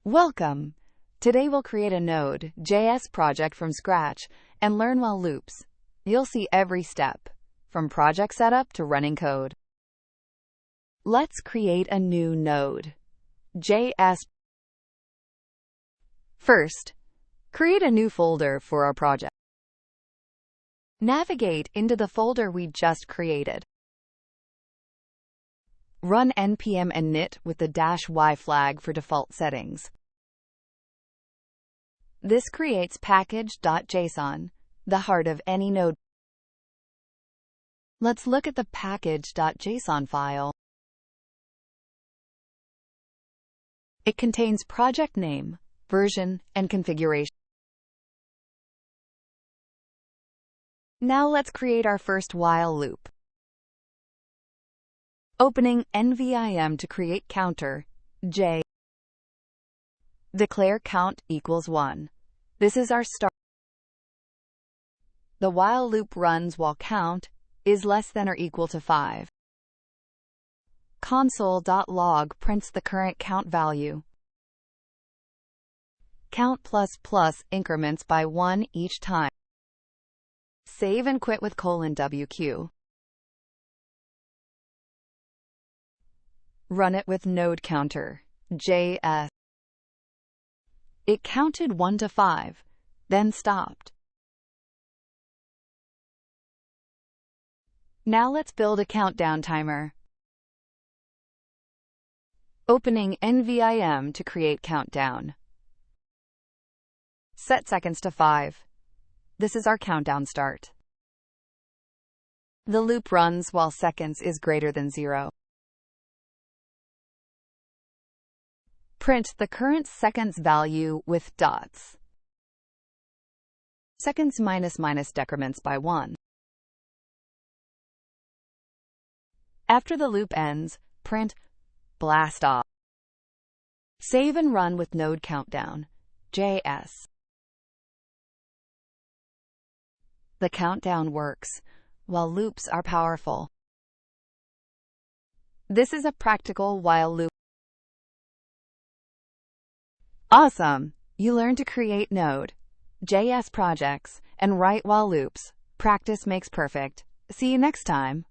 Welcome! Today we'll create a Node.js project from scratch and learn while loops. You'll see every step, from project setup to running code. Let's create a new Node.js. First, create a new folder for our project. Navigate into the folder we just created. Run npm init with the -y flag for default settings. This creates package.json, the heart of any node. Let's look at the package.json file. It contains project name, version, and configuration. Now let's create our first while loop. Opening NVIM to create counter, j. Declare count equals 1. This is our start. The while loop runs while count is less than or equal to 5. Console.log prints the current count value. Count ++ increments by 1 each time. Save and quit with :wq. Run it with node counter, JS. It counted 1 to 5, then stopped. Now let's build a countdown timer. Opening NVIM to create countdown. Set seconds to 5. This is our countdown start. The loop runs while seconds is greater than 0. Print the current seconds value with dots. Seconds - decrements by 1. After the loop ends, print blast off. Save and run with node countdown, JS. The countdown works, while loops are powerful. This is a practical while loop. Awesome! You learned to create Node.js projects and write while loops. Practice makes perfect. See you next time.